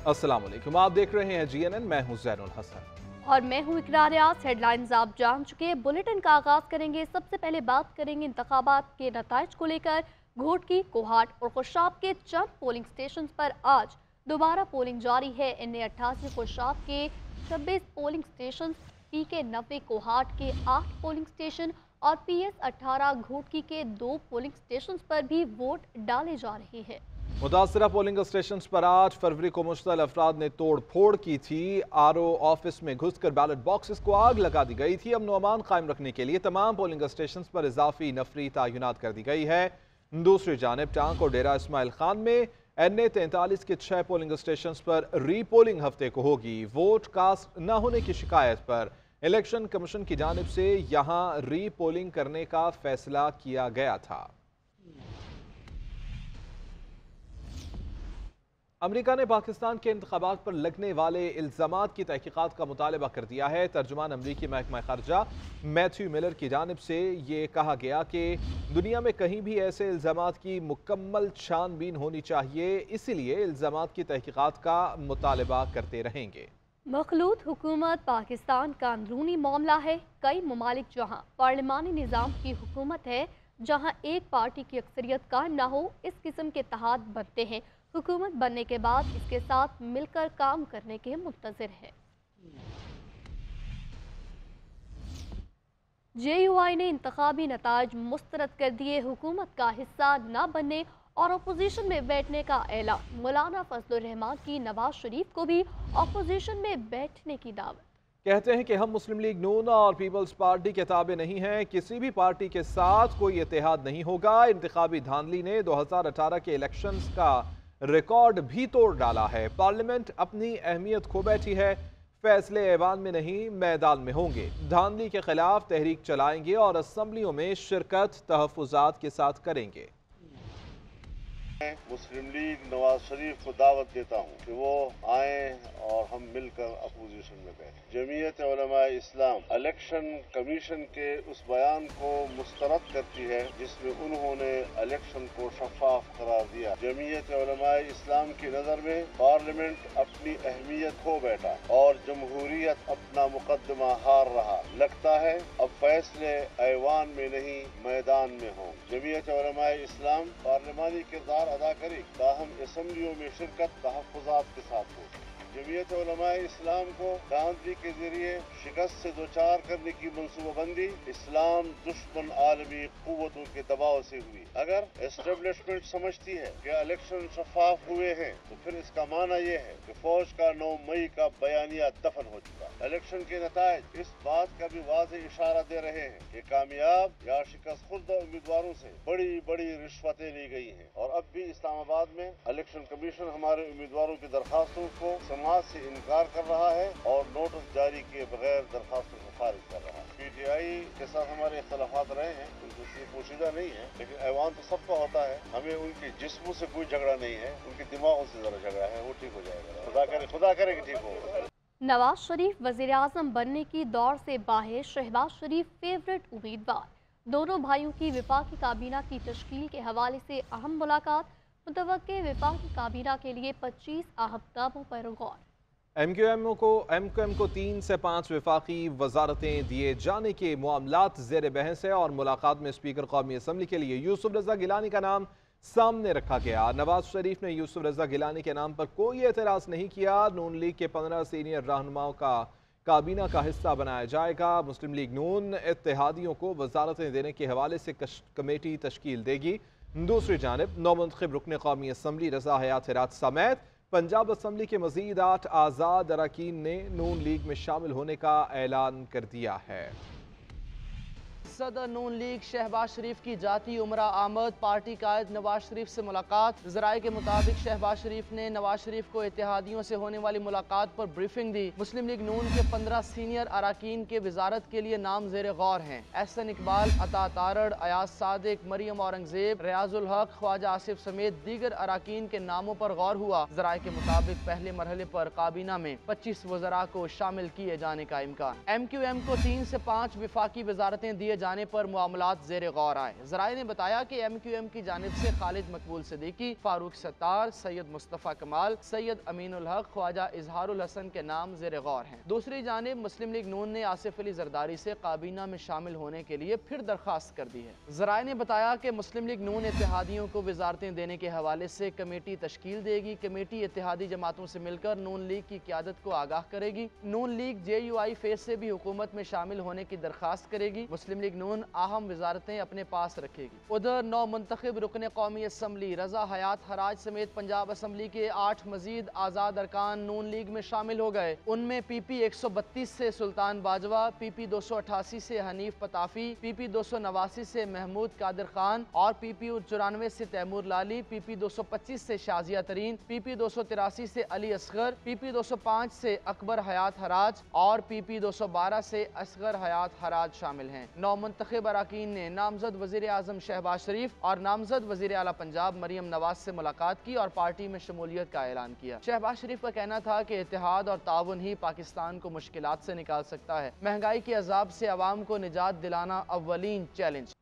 अस्सलाम वालेकुम, आप देख रहे हैं GNN। मैं हूं ज़ैनुल हसन और मैं हूँ इकरार रियाज। हेडलाइंस आप जान चुके हैं। बुलेटिन का आगाज करेंगे। सबसे पहले बात करेंगे इंतखाबात के नताइज को लेकर। घोटकी, कोहाट और खुशाब के चंद पोलिंग स्टेशन पर आज दोबारा पोलिंग जारी है। NA-88 खुशाब के 26 पोलिंग स्टेशन, PK-90 कोहाट के 8 पोलिंग स्टेशन और PS-18 घोटकी के 2 पोलिंग स्टेशन पर भी वोट डाले जा रहे हैं। मुतासरा पोलिंग स्टेशन पर 8 फरवरी को मुश्तल अफराद ने तोड़ फोड़ की थी। RO ऑफिस में घुसकर बैलेट बॉक्सेस को आग लगा दी गई थी। अमन व अमान कायम रखने के लिए तमाम पोलिंग स्टेशन पर इजाफी नफरी तैनात कर दी गई है। दूसरी जानब टांक और डेरा इस्माइल खान में NA-43 के 6 पोलिंग स्टेशन पर री पोलिंग हफ्ते को होगी। वोट कास्ट न होने की शिकायत पर इलेक्शन कमीशन की जानिब से यहाँ री पोलिंग करने का फैसला किया गया था। अमेरिका ने पाकिस्तान के इंतखाबात पर लगने वाले इल्ज़ामात की तहकीकात का मुतालबा कर दिया है। तर्जुमान अमरीकी महकमा खर्जा मैथ्यू मिलर की जानिब से ये कहा गया कि दुनिया में कहीं भी ऐसे इल्ज़ामात की मुकम्मल छानबीन होनी चाहिए, इसीलिए इल्ज़ामात की तहकीकात का मुतालबा करते रहेंगे। मखलूत हुकूमत पाकिस्तान का अंदरूनी मामला है। कई ममालिक जहाँ पार्लिमानी निज़ाम की हुकूमत है, जहाँ एक पार्टी की अक्सरियत का न हो, इस किस्म के इत्तेहाद बनते हैं। हुकूमत बनने के बाद इसके साथ मिलकर काम करने के मुंतज़िर है। JUI ने इंतखाबी नताज मुस्तरद कर दिए। हुकूमत का हिस्सा न बनने और अपोजिशन में बैठने का ऐलान। मौलाना फजलुर रहमान की नवाज शरीफ को भी अपोजिशन में बैठने की दावत। कहते हैं कि हम मुस्लिम लीग नून और पीपल्स पार्टी के ताबे नहीं हैं, किसी भी पार्टी के साथ कोई इत्तेहाद नहीं होगा। इंतखाबी धांधली ने 2018 के इलेक्शंस का रिकॉर्ड भी तोड़ डाला है। पार्लियामेंट अपनी अहमियत खो बैठी है। फैसले ऐवान में नहीं, मैदान में होंगे। धांधली के खिलाफ तहरीक चलाएंगे और असम्बलियों में शिरकत तहफ़्फ़ुज़ात के साथ करेंगे। मुस्लिम लीग नवाज शरीफ को दावत देता हूँ कि वो आए और हम मिलकर अपोजिशन में बैठे। जमीयत उलमा इस्लाम इलेक्शन कमीशन के उस बयान को मुस्तरद करती है जिसमें उन्होंने इलेक्शन को शफाफ करार दिया। जमीयत उलमा इस्लाम की नज़र में पार्लियामेंट अपनी अहमियत खो बैठा और जमहूरियत अपना मुकदमा हार रहा। लगता है अब फैसले ऐवान में नहीं, मैदान में हों। जमीयत उलमा इस्लाम पार्लिमानी किरदार अदा करे, ताहम असम्बलियों में शिरकत तहफ़्फ़ुज़ात के साथ हो। जमीयत उलमा इस्लाम को धांधली के जरिए शिकस्त से दोचार करने की मनसूबाबंदी इस्लाम दुश्मन आलमी कुव्वतों के दबाव से हुई। अगर एस्टेब्लिशमेंट समझती है कि इलेक्शन शफाफ हुए हैं तो फिर इसका माना यह है कि फौज का 9 मई का बयानिया दफन हो चुका। इलेक्शन के नताइज इस बात का भी वाज़ेह इशारा दे रहे हैं कि कामयाब या शिकस्त खुर्दा उम्मीदवारों से बड़ी बड़ी रिश्वतें ली गई हैं और अब भी इस्लामाबाद में इलेक्शन कमीशन हमारे उम्मीदवारों की दरखास्तों को समाज से इनकार कर रहा है और नोटिस जारी किए बगैर दरखास्तों को खारिज कर रहा है। PTI के साथ हमारे इख्तलाफात रहे हैं, उनसे पोशीदा नहीं है, लेकिन ऐवान तो सबका होता है। हमें उनके जिस्मों से कोई झगड़ा नहीं है, उनके दिमागों से जरा झगड़ा है, वो ठीक हो जाएगा। खुदा करे कि ठीक हो। नवाज शरीफ वज़ीर आज़म बनने की दौड़ से बाहर, शहबाज शरीफ फेवरेट उम्मीदवार। दोनों भाइयों की वफाकी काबीना की तश्कील के हवाले से अहम मुलाकात। मुतवक्के वफाकी काबीना के लिए 25 अहम नामों पर गौर। MQM को 3 से 5 वफाकी वजारतें दिए जाने के मामलात ज़ेर बहस है और मुलाकात में स्पीकर कौमी असम्बली के लिए यूसुफ रज़ा गिलानी का नाम सामने रखा गया। नवाज शरीफ ने यूसुफ रज़ा गिलानी के नाम पर कोई एतराज़ नहीं किया। नून लीग के 15 सीनियर रहनुमाओं का काबीना का हिस्सा बनाया जाएगा। मुस्लिम लीग नून इत्तेहादियों को वजारतें देने के हवाले से कमेटी तश्कील देगी। दूसरी जानब नौमुंतखब रुकन कौमी असम्बली रज़ा हयात हिरात समेत पंजाब असम्बली के मज़ीद 8 आज़ाद अरकान ने नून लीग में शामिल होने का ऐलान कर दिया है। सदर नून लीग शहबाज शरीफ की जाती उमरा आमद। पार्टी कायद नवाज शरीफ से मुलाकात। ज़राए के मुताबिक शहबाज शरीफ ने नवाज शरीफ को इत्तेहादियों से होने वाली मुलाकात पर ब्रीफिंग दी। मुस्लिम लीग नून के 15 सीनियर अरकान के वजारत के लिए नाम ज़ेर गौर हैं। एहसन इकबाल, अता तारड़, अयाज सादिक, मरियम औरंगजेब, रियाजुल हक, ख्वाजा आसिफ समेत दीगर अरकान के नामों पर गौर हुआ। ज़राए के मुताबिक पहले मरहले पर काबीना में 25 वज़रा को शामिल किए जाने का इम्कान। MQM को 3 से 5 वफाकी वजारतें दिए जाने جانے پر معاملات زیر غور آئے۔ ذرائع نے بتایا کہ ایم کیو ایم کی جانب سے خالد مقبول صدیقی، فاروق ستار، سید مصطفیٰ کمال، سید امین الحق، خواجہ اظہار الحسن کے نام زیر غور ہیں۔ دوسری جانب مسلم لیگ نون نے آصف علی زرداری سے کابینہ میں شامل ہونے کے لیے پھر درخواست کر دی ہے۔ ذرائع نے بتایا کہ مسلم لیگ نون اتحادیوں کو وزارتیں دینے کے حوالے سے کمیٹی تشکیل دے گی۔ کمیٹی اتحادی جماعتوں سے مل کر نون لیگ کی قیادت کو آگاہ کرے گی۔ نون لیگ جے یو آئی فیس سے بھی حکومت میں شامل ہونے کی درخواست کرے گی۔ مسلم لیگ نون اہم وزارتیں اپنے پاس رکھے گی۔ ادھر نو منتخب رکن قومی اسمبلی رضا حیات حراج سمیت پنجاب اسمبلی کے 8 مزید آزاد ارکان نون لیگ میں شامل ہو گئے۔ ان میں پی پی 132 سے سلطان باجوہ، پی پی 288 سے حنیف پتافی، پی پی 289 سے محمود قادر خان اور پی پی 94 سے تیمور لالی، پی پی 225 سے شازیہ ترین، پی پی 283 سے علی اصغر، پی پی 205 سے اکبر حیات حراج اور پی پی 212 سے اصغر حیات حراج شامل ہیں۔ نو منتخب اراکین نے نامزد وزیر اعظم شہباز شریف اور نامزد وزیر اعلیٰ پنجاب مریم نواز سے ملاقات کی اور پارٹی میں شمولیت کا اعلان کیا۔ شہباز شریف کا کہنا تھا کہ اتحاد اور تعاون ہی پاکستان کو مشکلات سے نکال سکتا ہے۔ مہنگائی کے عذاب سے عوام کو نجات دلانا اولین چیلنج۔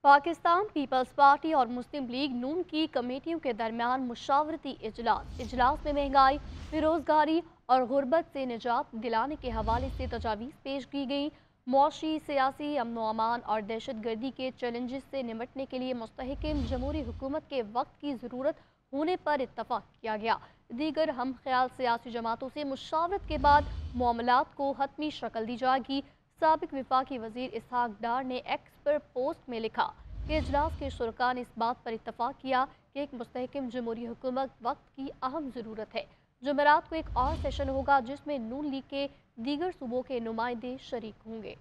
پاکستان پیپلز پارٹی اور مسلم لیگ نون کی کمیٹیوں کے درمیان مشاورتی اجلاس میں مہنگائی، بےروزگاری اور غربت سے نجات دلانے کے حوالے سے تجاویز پیش کی گئیں۔ معاشی، سیاسی، امن و امان اور دہشت گردی کے چیلنجز سے نمٹنے کے لیے مستحکم جمہوری حکومت کے وقت کی ضرورت ہونے پر اتفاق کیا گیا۔ دیگر ہم خیال سیاسی جماعتوں سے مشاورت کے بعد معاملات کو حتمی شکل دی جائے گی۔ سابق وفاقی وزیر اسحاق ڈار نے ایکس پر پوسٹ میں لکھا کہ اجلاس کے شرکاء نے اس بات پر اتفاق کیا کہ ایک مستحکم جمہوری حکومت وقت کی اہم ضرورت ہے۔ جمعرات کو ایک اور سیشن ہوگا جس میں نون لیگ کے دیگر صوبوں کے نمائندے شریک ہوں گے۔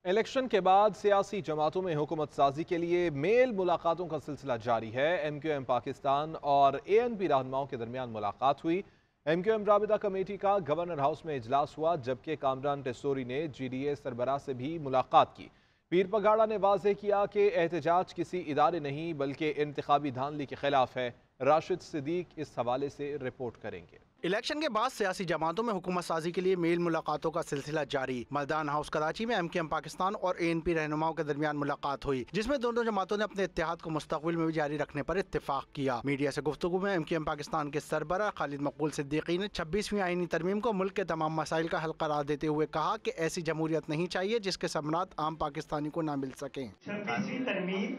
الیکشن کے بعد سیاسی جماعتوں میں حکومت سازی کے لیے میل ملاقاتوں کا سلسلہ جاری ہے۔ ایم کیو ایم پاکستان اور اے این پی رہنماؤں کے درمیان ملاقات ہوئی۔ ایم کیو ایم رابطہ کمیٹی کا گورنر ہاؤس میں اجلاس ہوا، جبکہ کامران ٹیسوری نے جی ڈی اے سربراہ سے بھی ملاقات کی۔ پیر پگاڑا نے واضح کیا کہ احتجاج کسی ادارے نہیں بلکہ انتخابی دھاندلی کے خلاف ہے۔ راشد صدیق اس حوالے سے رپورٹ کریں گے۔ الیکشن کے بعد سیاسی جماعتوں میں حکومت سازی کے لیے میل ملاقاتوں کا سلسلہ جاری۔ ملدان ہاؤس کراچی میں ایم کیو ایم پاکستان اور اے این پی رہنماؤں کے درمیان ملاقات ہوئی، جس میں دونوں جماعتوں نے اپنے اتحاد کو مستقبل میں بھی جاری رکھنے پر اتفاق کیا۔ میڈیا سے گفتگو میں ایم کیو ایم پاکستان کے سربراہ خالد مقبول صدیقی نے 26ویں آئینی ترمیم کو ملک کے تمام مسائل کا حل قرار دیتے ہوئے کہا کہ ایسی جمہوریت نہیں چاہیے جس کے ثمرات عام پاکستانی کو نہ مل سکیں۔ 26ویں ترمیم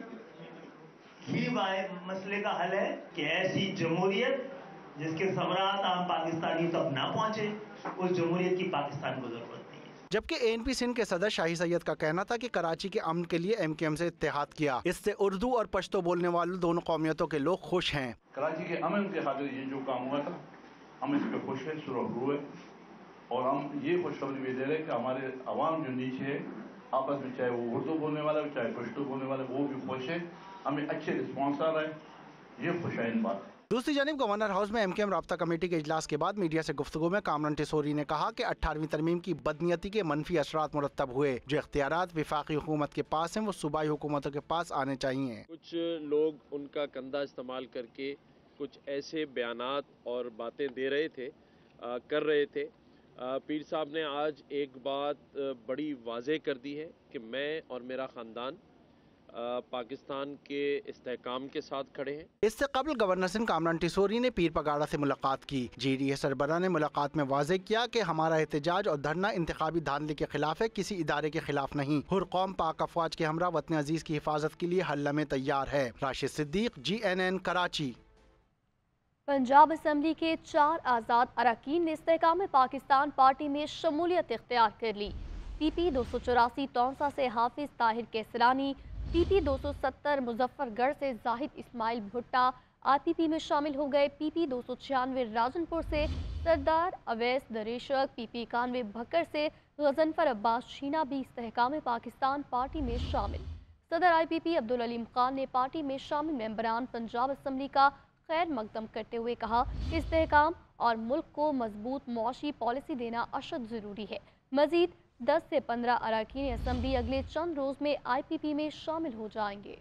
ہی مسئلے کا حل ہے کہ ایسی جمہوریت جس کے ثمرات عام پاکستانی تک نہ پہنچے، اس جمہوریت کی پاکستان کو ضرورت نہیں ہے۔ جبکہ اے این پی سندھ کے صدر شاہی سید کا کہنا تھا کہ کراچی کے امن کے لیے ایم کیو ایم سے اتحاد کیا۔ اس سے اردو اور پشتو بولنے والے دونوں قومیتوں کے لوگ خوش ہیں۔ کراچی کے امن کے خاطر یہ جو کام ہوا تھا ہم اس پہ خوش ہیں، سرخرو ہیں، اور ہم یہ خوشخبری بھی دے رہے ہیں کہ ہمارے عوام جو نیچے ہے آپس میں، چاہے وہ اردو بولنے والے چاہے پشتو بولنے والے، وہ بھی خوش ہیں، ہمیں اچھے رسپانس آ رہا ہے، یہ خوشائن بات ہے۔ دوسری جانب گورنر ہاؤس میں ایم کیو ایم رابطہ کمیٹی کے اجلاس کے بعد میڈیا سے گفتگو میں کامران ٹیسوری نے کہا کہ 18ویں ترمیم کی بدنیتی کے منفی اثرات مرتب ہوئے۔ جو اختیارات وفاقی حکومت کے پاس ہیں وہ صوبائی حکومتوں کے پاس آنے چاہیے۔ کچھ لوگ ان کا کندھا استعمال کر کے کچھ ایسے بیانات اور باتیں دے رہے تھے، کر رہے تھے۔ پیر صاحب نے آج ایک بات بڑی واضح کر دی ہے کہ میں اور میرا خاندان پاکستان کے استحکام کے ساتھ کھڑے ہیں۔ اس سے قبل گورنر سندھ کامران ٹیسوری نے پیر پگاڑا سے ملاقات کی۔ جی ڈی اے سربراہ نے ملاقات میں واضح کیا کہ ہمارا احتجاج اور دھرنا انتخابی دھاندلی کے خلاف ہے، کسی ادارے کے خلاف نہیں۔ ہر قوم پاک افواج کے ہمراہ وطن عزیز کی حفاظت کے لیے ہر لمحے تیار ہے۔ Rashid Siddiqui, G N N, Karachi. Punjab assembly کے 4 آزاد اراکین نے استحکام پاکستان پارٹی میں شمولیت اختیار کر لی۔ پی پی 284 تونسا سے حافظ طاہر کیسرانی، پی پی 270 مظفر گڑھ سے زاہد اسماعیل بھٹا آر پی پی میں شامل ہو گئے۔ پی پی 296 راجن پور سے سردار اویس دریشک، پی پی 91 بھکر سے غضنفر عباس چھینا بھی استحکام پاکستان پارٹی میں شامل۔ صدر آئی پی پی عبدالعلیم خان نے پارٹی میں شامل ممبران پنجاب اسمبلی کا خیر مقدم کرتے ہوئے کہا کہ استحکام اور ملک کو مضبوط معاشی پالیسی دینا اشد ضروری ہے۔ مزید 10 سے 15 اراکین اسمبلی اگلے چند روز میں آئی پی پی میں شامل ہو جائیں گے۔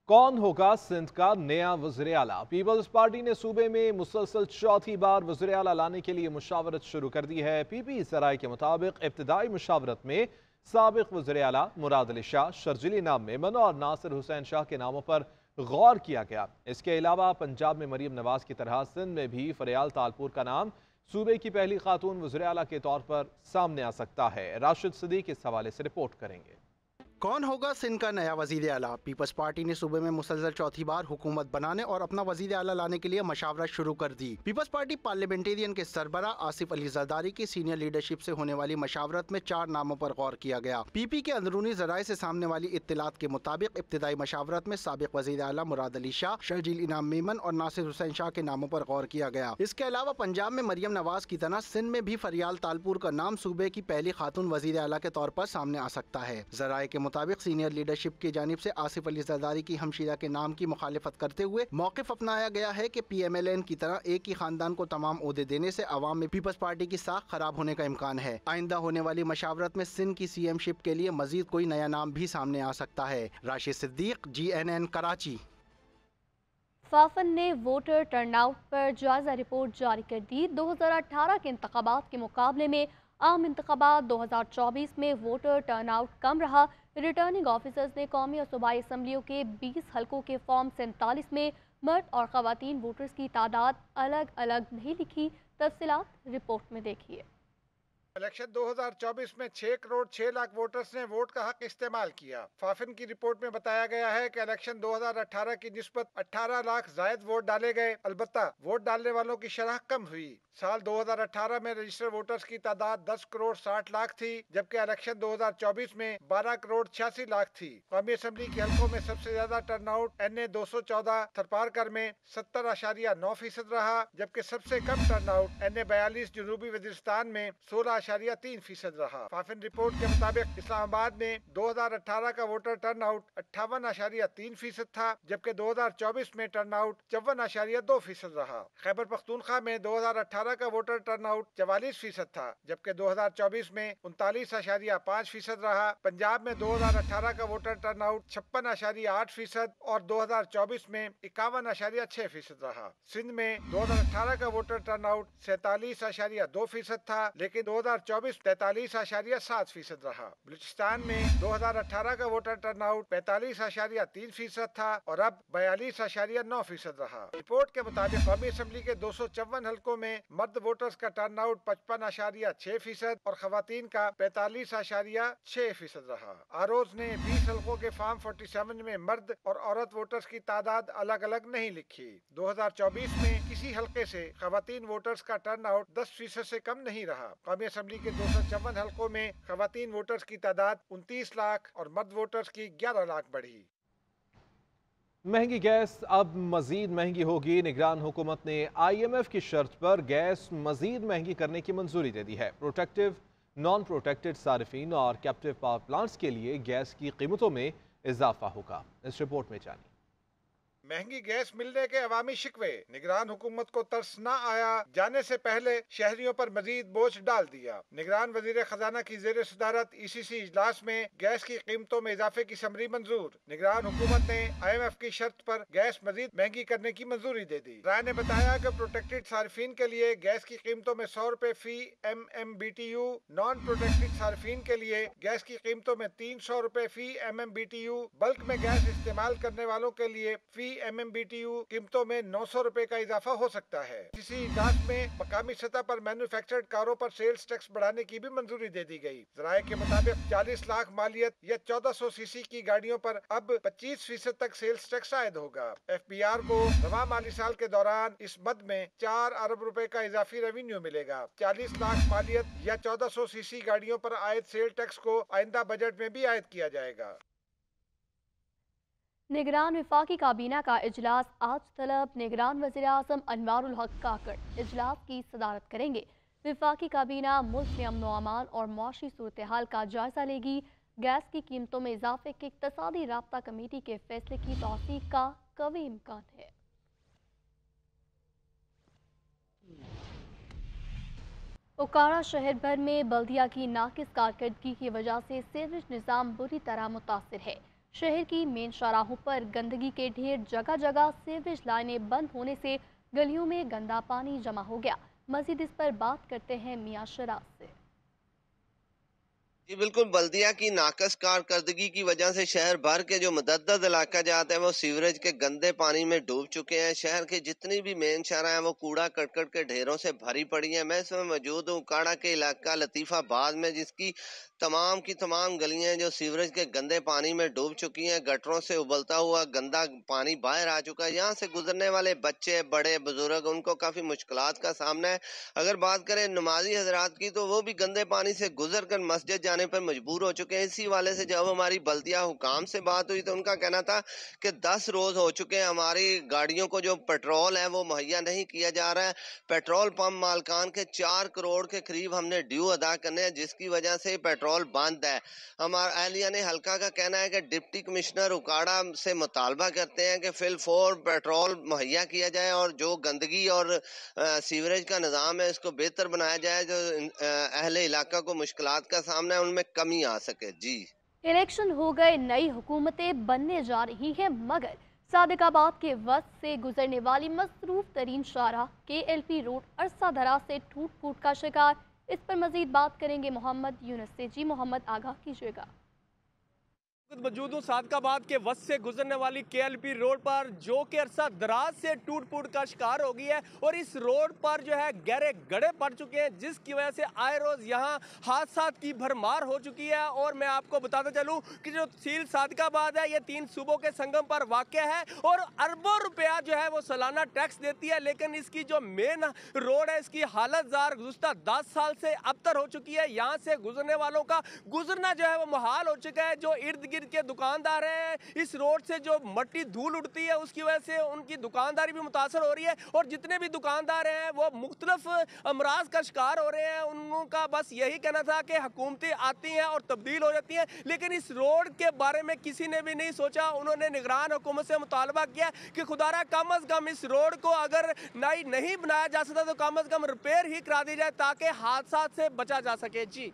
कौन होगा सिंध का नया वज़ीर आला? पीपल्स पार्टी ने सूबे में मुसलसल चौथी बार वज़ीर आला लाने के लिए मुशावरत शुरू कर दी है। पीपी ज़राए के मुताबिक इब्तिदाई मुशावरत में साबिक वज़ीर आला मुराद अली शाह, शर्जिल इनाम मेमन और नासिर हुसैन शाह के नामों पर गौर किया गया। इसके अलावा पंजाब में मरीम नवाज की तरह सिंध में भी फरियाल तालपुर का नाम सूबे की पहली खातून वज़ीर आला के तौर पर सामने आ सकता है। राशिद सिद्दीक इस हवाले से रिपोर्ट करेंगे। कौन होगा सिंध का नया वज़ीर आला? पीपल्स पार्टी ने सूबे में मुसलसल चौथी बार हुकूमत बनाने और अपना वज़ीर आला लाने के लिए मशावरत शुरू कर दी। पीपल्स पार्टी पार्लियामेंटेरियन के सरबरा आसिफ अली जरदारी की सीनियर लीडरशिप से होने वाली मशावरत में 4 नामों पर गौर किया गया। पीपी के अंदरूनी ज़राए से सामने वाली इत्तलात के मुताबिक इब्तिदाई मशावरत में साबिक वज़ीर आला मुराद अली शाह, शर्जिल इनाम मेमन और नासिर हुसैन शाह के नामों पर गौर किया गया। इसके अलावा पंजाब में मरियम नवाज की तरह सिंध में भी फरियाल तालपुर का नाम सूबे की पहली खातून वज़ीर आला के तौर पर सामने आ सकता है। ज़राए के मुताबिक सीनियर लीडरशिप की जानिब से आसिफ अली जरदारी की हमशीरा के नाम की मुखालिफत करते हुए मौक़िफ़ अपनाया गया है कि PMLN की तरह एक ही खानदान को तमाम ओहदे देने से अवाम में पीपल्स पार्टी की साख खराब होने का इम्कान है। आइंदा होने वाली मशावरत में सिंध की CM शिप के लिए मजीद कोई नया नाम भी सामने आ सकता है। राशिद सिद्दीक, GNN कराची। फाफन ने वोटर टर्नआउट पर जायजा रिपोर्ट जारी कर दी। 2018 के इंतखाबात के मुकाबले में आम इंतखाबात 2024 में वोटर टर्नआउट कम रहा। रिटर्निंग ऑफिसर्स ने कौमी और सूबाई असम्बलियों के 20 हलकों के फॉर्म 47 में मर्द और ख़वातीन वोटर्स की तादाद अलग अलग नहीं लिखी। तफसीलात रिपोर्ट में देखिए। इलेक्शन 2024 में 6 करोड़ 6 लाख वोटर्स ने वोट का हक इस्तेमाल किया। फाफिन की रिपोर्ट में बताया गया है कि इलेक्शन 2018 की निस्बत 18 लाख जायद वोट डाले गए, अलबत्ता वोट डालने वालों की शरह कम हुई। साल 2018 में रजिस्टर्ड वोटर्स की तादाद 10 करोड़ 60 लाख थी, जबकि इलेक्शन 2024 में 12 करोड़ 86 लाख थी। कौमी असम्बली के हलकों में सबसे ज्यादा टर्नआउट NA 214 थरपारकर में 70.9% रहा, जबकि सबसे कम टर्नआउट NA 42 जनूबी वजीरिस्तान में 16.3% रहा। फाफिन रिपोर्ट के मुताबिक इस्लामाबाद में 2018 का वोटर टर्नआउट 58.3% था, जबकि 2024 में टर्नआउट 54.2% रहा। खैबर पख्तूनख्वा में 2018 का वोटर टर्नआउट 44% था, जबकि 2024 में 39.5% रहा। पंजाब में 2018 का वोटर टर्नआउट 56.8% और 2024 में 51.6% रहा। सिंध में 2018 का वोटर टर्नआउट 47.2% था, लेकिन 2024 43.7% रहा। बलूचिस्तान में 2018 का वोटर टर्नआउट 45.3% था और अब 42.9% रहा। रिपोर्ट के मुताबिक कौमी असम्बली के 254 हलकों में मर्द वोटर्स का टर्नआउट 55.6% और खवातीन का 45.6% रहा। आरोज ने 20 हलकों के फॉर्म 47 में मर्द और औरत वोटर्स की तादाद अलग अलग नहीं लिखी। 2024 में किसी हलके से खवातीन वोटर्स का टर्नआउट 10% से कम नहीं रहा। कौमी असम्बली के 254 हलकों में खवातीन वोटर्स की तादाद 29 लाख और मर्द वोटर्स की 11 लाख बढ़ी। महंगी गैस अब मजीद महंगी होगी। निगरान हुकूमत ने IMF की शर्त पर गैस मजीद महंगी करने की मंजूरी दे दी है। प्रोटेक्टिव, नॉन प्रोटेक्टेड सार्फिन और कैप्टिव पावर प्लांट्स के लिए गैस की कीमतों में इजाफा होगा। इस रिपोर्ट में जानिए। महंगी गैस मिलने के अवामी शिकवे, निगरान हुकूमत को तरस न आया, जाने से पहले शहरियों पर मजीद बोझ डाल दिया। निगरान वजीर खजाना की जेर सदारत ECC इजलास में गैस की कीमतों में इजाफे की समरी मंजूर। निगरान हुकूमत ने IMF की शर्त पर गैस मजीद महंगी करने की मंजूरी दे दी। राय ने बताया कि प्रोटेक्टेड सार्फिन के लिए गैस की कीमतों में 100 रुपए फी MMBTU, नॉन प्रोटेक्टेड सार्फिन के लिए गैस की कीमतों में 300 रुपए फी MMBTU, बल्क में गैस इस्तेमाल करने वालों के लिए फी MMBTU कीमतों में 900 रुपए का इजाफा हो सकता है। इसी इजलास में मकामी सतह पर मैन्युफैक्चर्ड कारों पर सेल्स टैक्स बढ़ाने की भी मंजूरी दे दी गई। ज़राए के मुताबिक 40 लाख मालियत या 1400 सीसी की गाड़ियों पर अब 25% तक सेल्स टैक्स आयद होगा। FBR को रवां माली साल के दौरान इस मद में 4 अरब रुपए का इजाफी रेवेन्यू मिलेगा। 40 लाख मालियत या 1400 सीसी गाड़ियों पर आयद सेल टैक्स को आइंदा बजट में भी आयद किया जाएगा। निगरान वफाकी काबीना का इजलास आज तलब निगरान वज़ीर आज़म अनवारुल हक काकड़ इजलास की सदारत करेंगे। वफाकी काबीना मुल्क में अमन व अमान और मुआशी सूरत हाल का जायजा लेगी। गैस की कीमतों में इजाफे के इक़्तिसादी राब्ता कमेटी के फैसले की तौसीक़ का कवी इम्कान है। ओकाड़ा शहर भर में बल्दिया की नाकिस कारकर्दगी की वजह से सीवरेज निज़ाम बुरी तरह मुतासिर है। शहर की मेन शाहराहों पर गंदगी के ढेर, जगह जगह सीवरेज लाइनें बंद होने से गलियों में गंदा पानी जमा हो गया। मजीद इस पर बात करते हैं मियां शराज से। जी बिल्कुल, बल्दिया की नाकस कारकर्दगी की वजह से शहर भर के जो मुतअद्दिद इलाका जाते हैं वो सीवरेज के गंदे पानी में डूब चुके हैं। शहर के जितनी भी मेन शहर हैं वो कूड़ा करकट के ढेरों से भरी पड़ी हैं। मैं इसमें मौजूद हूँ काड़ा के इलाका लतीफ़ाबाद में, जिसकी तमाम की तमाम गलियां जो सीवरेज के गंदे पानी में डूब चुकी हैं। गटरों से उबलता हुआ गंदा पानी बाहर आ चुका है। यहाँ से गुजरने वाले बच्चे, बड़े बुजुर्ग, उनको काफ़ी मुश्किलात का सामना है। अगर बात करें नमाजी हजरात की तो वो भी गंदे पानी से गुजर कर मस्जिद जाने पर मजबूर हो चुके हैं। इसी वाले से जब हमारी बल्दिया हुकाम से बात हुई तो उनका कहना था कि 10 रोज हो चुके हैं हमारी गाड़ियों को जो पेट्रोल है वो मुहैया नहीं किया जा रहा है। पेट्रोल पंप मालकान के 4 करोड़ के करीब हमने ड्यू अदा करने हैं, जिसकी वजह से पेट्रोल बंद है। हमारा अहलिया ने हल्का का कहना है कि डिप्टी कमिश्नर उकाड़ा से मुतालबा करते हैं कि फिलफौर पेट्रोल मुहैया किया जाए और जो गंदगी और सीवरेज का निज़ाम है इसको बेहतर बनाया जाए, जो अहले इलाका को मुश्किलात का सामना है उनमें कमी आ सके। जी, इलेक्शन हो गए, नई हुकूमतें बनने जा रही हैं, मगर सादिकाबाद के वक्त से गुजरने वाली मसरूफ तरीन शाहराह KLP रोड अरसा दराज से टूट फूट का शिकार। इस पर मजीद बात करेंगे मोहम्मद यूनुस से। जी मोहम्मद, आगाह कीजिएगा। मौजूद हूँ सादकाबाद के वस्त से गुजरने वाली KLP रोड पर, जो कि अरसा दराज से टूट फूट का शिकार हो गई है और इस रोड पर जो है गहरे गड्ढे पड़ चुके हैं, जिसकी वजह से आए रोज यहाँ हादसा की भरमार हो चुकी है। और मैं आपको बताता चलूँ कि जो तहसील सादकाबाद है ये 3 सूबों के संगम पर वाक़ है और अरबों रुपया जो है वो सालाना टैक्स देती है, लेकिन इसकी जो मेन रोड है इसकी हालत जार गुज़श्ता 10 साल से अबतर हो चुकी है। यहाँ से गुजरने वालों का गुजरना जो है वो मुहाल हो चुका है। जो इर्द के दुकानदार हैं, इस रोड से जो मट्टी धूल उड़ती है उसकी वजह से उनकी दुकानदारी भी मुतासर हो रही है और जितने भी दुकानदार हैं वो मुख्तलिफ अमराज का शिकार हो रहे हैं। उनका बस यही कहना था कि हुकूमतें आती हैं और तब्दील हो जाती हैं, लेकिन इस रोड के बारे में किसी ने भी नहीं सोचा। उन्होंने निगरान हुकूमत से मुतालबा किया कि खुदारा कम अज़ कम इस रोड को अगर नहीं बनाया जा सकता तो कम अज़ कम रिपेयर ही करा दी जाए ताकि हादसा से बचा जा सके। जी।